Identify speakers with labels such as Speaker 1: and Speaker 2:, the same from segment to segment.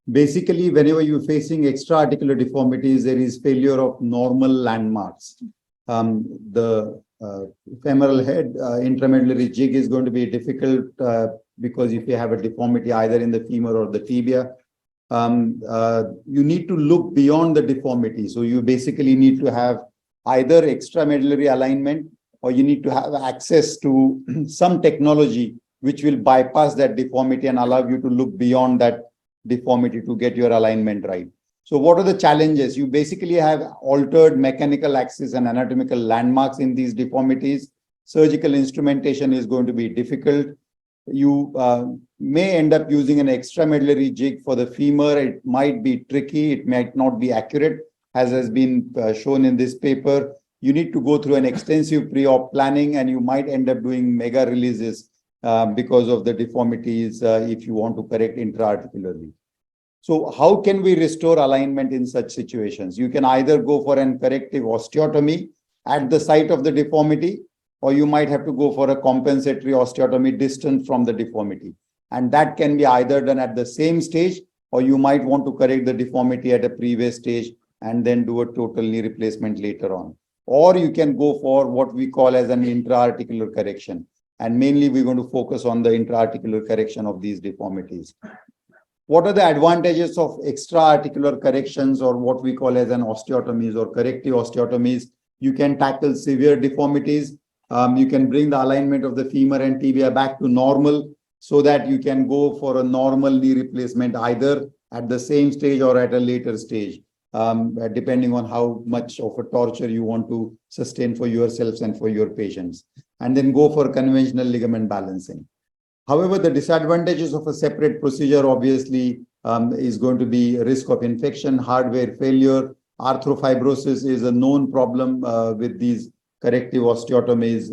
Speaker 1: Basically, whenever you're facing extra-articular deformities, there is failure of normal landmarks. The femoral head intramedullary jig is going to be difficult because if you have a deformity either in the femur or the tibia, you need to look beyond the deformity. So you basically need to have either extramedullary alignment or you need to have access to some technology which will bypass that deformity and allow you to look beyond that deformity to get your alignment right. So what are the challenges? You basically have altered mechanical axis and anatomical landmarks in these deformities. Surgical instrumentation is going to be difficult. You may end up using an extramedullary jig for the femur. It might be tricky. It might not be accurate, as has been shown in this paper. You need to go through an extensive pre-op planning, and you might end up doing mega releases because of the deformities if you want to correct intra-articularly. So how can we restore alignment in such situations? You can either go for an corrective osteotomy at the site of the deformity, or you might have to go for a compensatory osteotomy distant from the deformity. And that can be either done at the same stage, or you might want to correct the deformity at a previous stage and then do a total knee replacement later on. Or you can go for what we call as an intra-articular correction. And mainly we're going to focus on the intra-articular correction of these deformities. What are the advantages of extra-articular corrections, or what we call as an osteotomies or corrective osteotomies? You can tackle severe deformities. You can bring the alignment of the femur and tibia back to normal so that you can go for a normal knee replacement either at the same stage or at a later stage, depending on how much of a torture you want to sustain for yourselves and for your patients. And then go for conventional ligament balancing. However, the disadvantages of a separate procedure obviously is going to be risk of infection, hardware failure. Arthropibrosis is a known problem with these corrective osteotomies.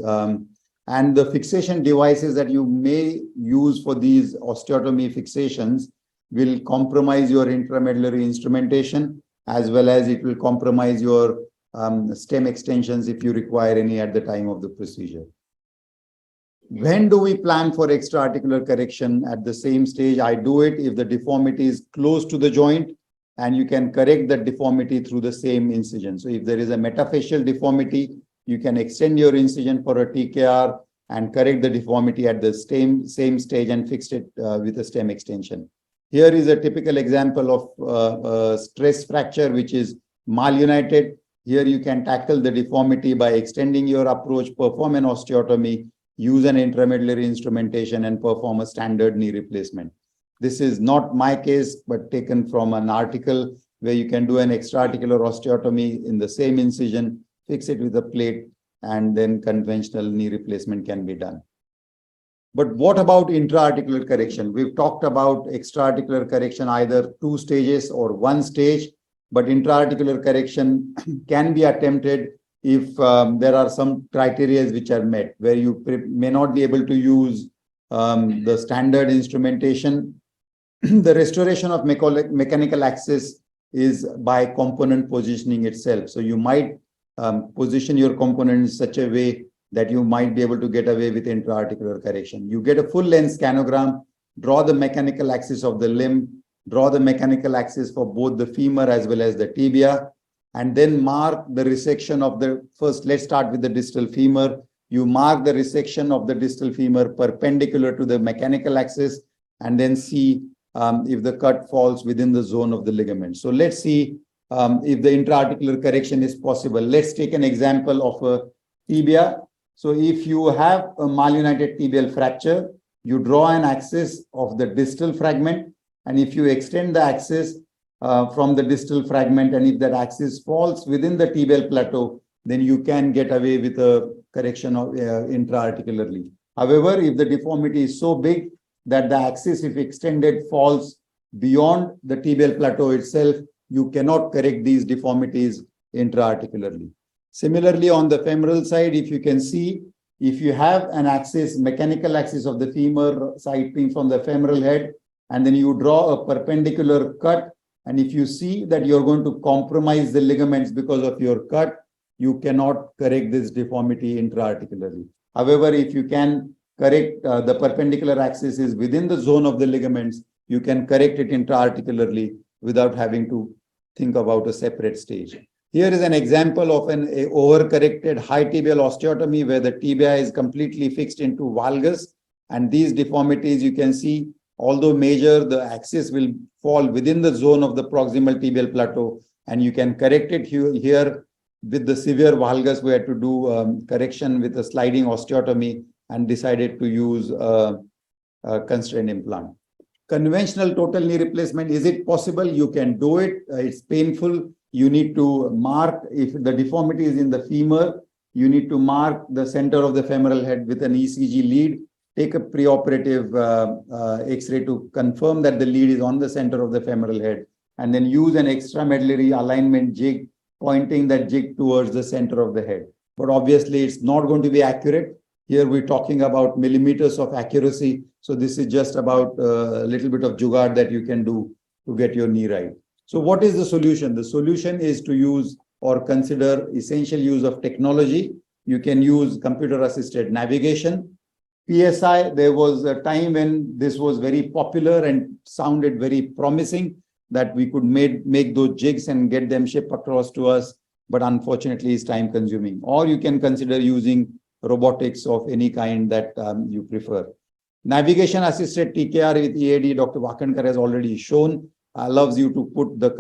Speaker 1: And the fixation devices that you may use for these osteotomy fixations will compromise your intramedullary instrumentation, as well as it will compromise your stem extensions if you require any at the time of the procedure. When do we plan for extra-articular correction? At the same stage, I do it if the deformity is close to the joint and you can correct that deformity through the same incision. So if there is a metafacial deformity, you can extend your incision for a TKR and correct the deformity at the same stage and fix it with a stem extension. Here is a typical example of stress fracture, which is malunited. Here you can tackle the deformity by extending your approach, perform an osteotomy, use an intramedullary instrumentation, and perform a standard knee replacement. This is not my case, but taken from an article where you can do an extra-articular osteotomy in the same incision, fix it with a plate, and then conventional knee replacement can be done. But what about intra-articular correction? We've talked about extra-articular correction, either 2 stages or 1 stage, but intra-articular correction can be attempted if there are some criteria which are met, where you may not be able to use the standard instrumentation. The restoration of mechanical axis is by component positioning itself. So you might position your component in such a way that you might be able to get away with intra-articular correction. You get a full length scanogram, draw the mechanical axis of the limb, draw the mechanical axis for both the femur as well as the tibia, and then mark the resection of the, first let's start with the distal femur. You mark the resection of the distal femur perpendicular to the mechanical axis, and then see if the cut falls within the zone of the ligament. So let's see if the intra-articular correction is possible. Let's take an example of a tibia. So if you have a malunited tibial fracture, you draw an axis of the distal fragment, and if you extend the axis from the distal fragment, and if that axis falls within the tibial plateau, then you can get away with a correction of intra-articularly. However, if the deformity is so big that the axis, if extended, falls beyond the tibial plateau itself, you cannot correct these deformities intra-articularly. Similarly, on the femoral side, if you can see, if you have an axis, mechanical axis of the femur sighting from the femoral head, and then you draw a perpendicular cut, and if you see that you're going to compromise the ligaments because of your cut, you cannot correct this deformity intra-articularly. However, if you can correct the perpendicular axis is within the zone of the ligaments, you can correct it intra-articularly without having to think about a separate stage. Here is an example of an overcorrected high tibial osteotomy where the tibia is completely fixed into valgus. And these deformities, you can see, although major, the axis will fall within the zone of the proximal tibial plateau. And you can correct it here with the severe valgus. We had to do correction with a sliding osteotomy and decided to use a constrained implant. Conventional total knee replacement, is it possible? You can do it. It's painful. You need to mark, if the deformity is in the femur, you need to mark the center of the femoral head with an ECG lead, take a preoperative X-ray to confirm that the lead is on the center of the femoral head, and then use an extramedullary alignment jig, pointing that jig towards the center of the head. But obviously, it's not going to be accurate. Here we're talking about millimeters of accuracy. So this is just about a little bit of jugaad that you can do to get your knee right. So what is the solution? The solution is to use or consider essential use of technology. You can use computer-assisted navigation. PSI, there was a time when this was very popular and sounded very promising that we could make those jigs and get them shipped across to us. But unfortunately, it's time consuming. Or you can consider using robotics of any kind that you prefer. Navigation-assisted TKR with EAD, Dr. Wakankar has already shown, allows you to put the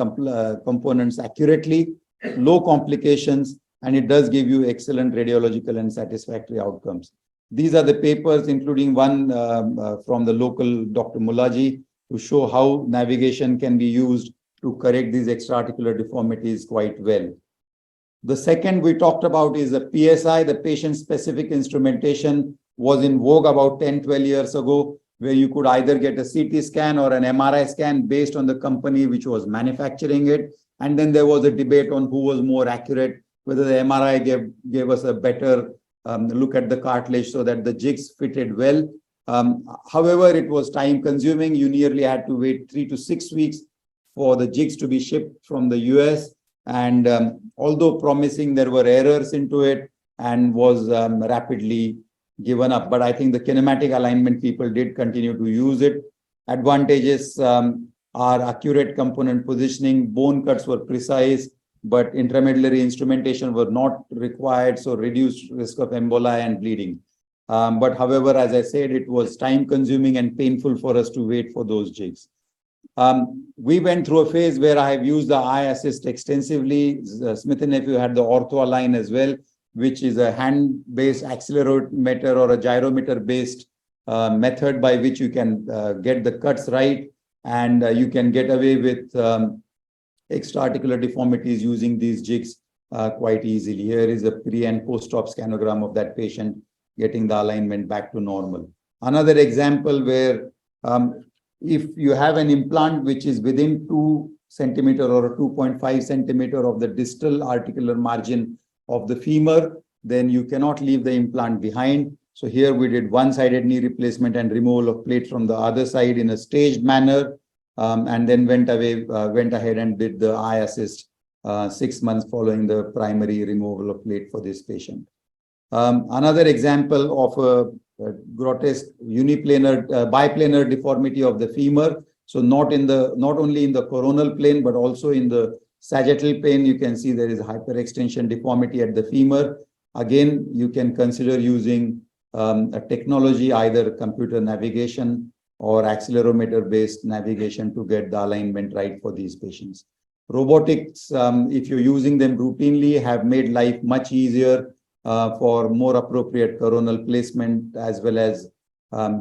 Speaker 1: components accurately, low complications, and it does give you excellent radiological and satisfactory outcomes. These are the papers, including one from the local Dr. Mulaji, to show how navigation can be used to correct these extra-articular deformities quite well. The second we talked about is the PSI, the patient-specific instrumentation was in vogue about 10, 12 years ago, where you could either get a CT scan or an MRI scan based on the company which was manufacturing it. And then there was a debate on who was more accurate, whether the MRI gave us a better look at the cartilage so that the jigs fitted well. However, it was time consuming. You nearly had to wait 3 to 6 weeks for the jigs to be shipped from the US. And although promising, there were errors into it and was rapidly given up. But I think the kinematic alignment people did continue to use it. Advantages are accurate component positioning, bone cuts were precise, but intramedullary instrumentation were not required, so reduced risk of emboli and bleeding. But however, as I said, it was time consuming and painful for us to wait for those jigs. We went through a phase where I have used the eye assist extensively. Smith & Nephew had the Ortho Align as well, which is a hand-based accelerometer or a gyrometer-based method by which you can get the cuts right, and you can get away with extra-articular deformities using these jigs quite easily. Here is a pre- and post-op scanogram of that patient getting the alignment back to normal. Another example where if you have an implant which is within 2 centimeter or 2.5 centimeter of the distal articular margin of the femur, then you cannot leave the implant behind. So here we did one-sided knee replacement and removal of plate from the other side in a staged manner, and then went ahead and did the eye assist 6 months following the primary removal of plate for this patient. Another example of a grotesque uniplanar, biplanar deformity of the femur. So not only in the coronal plane, but also in the sagittal plane, you can see there is hyperextension deformity at the femur. Again, you can consider using a technology, either computer navigation or accelerometer-based navigation to get the alignment right for these patients. Robotics, if you're using them routinely, have made life much easier for more appropriate coronal placement, as well as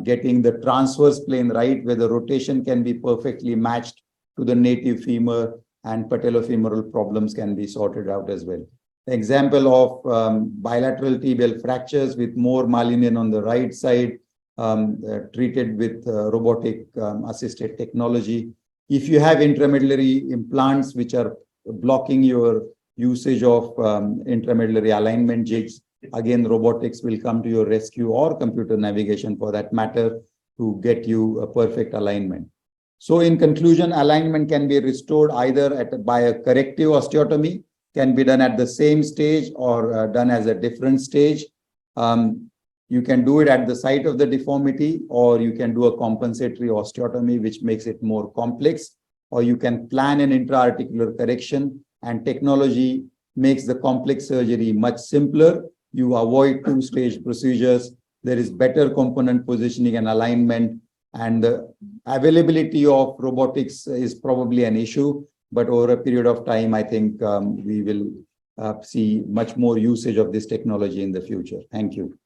Speaker 1: getting the transverse plane right, where the rotation can be perfectly matched to the native femur and patellofemoral problems can be sorted out as well. Example of bilateral tibial fractures with more malinion on the right side, treated with robotic assisted technology. If you have intramedullary implants which are blocking your usage of intramedullary alignment jigs, again, robotics will come to your rescue, or computer navigation for that matter, to get you a perfect alignment. So in conclusion, alignment can be restored either by a corrective osteotomy can be done at the same stage or done as a different stage. You can do it at the site of the deformity, or you can do a compensatory osteotomy, which makes it more complex, or you can plan an intra-articular correction, and technology makes the complex surgery much simpler. You avoid two-stage procedures. There is better component positioning and alignment, and the availability of robotics is probably an issue, but over a period of time, I think we will see much more usage of this technology in the future. Thank you.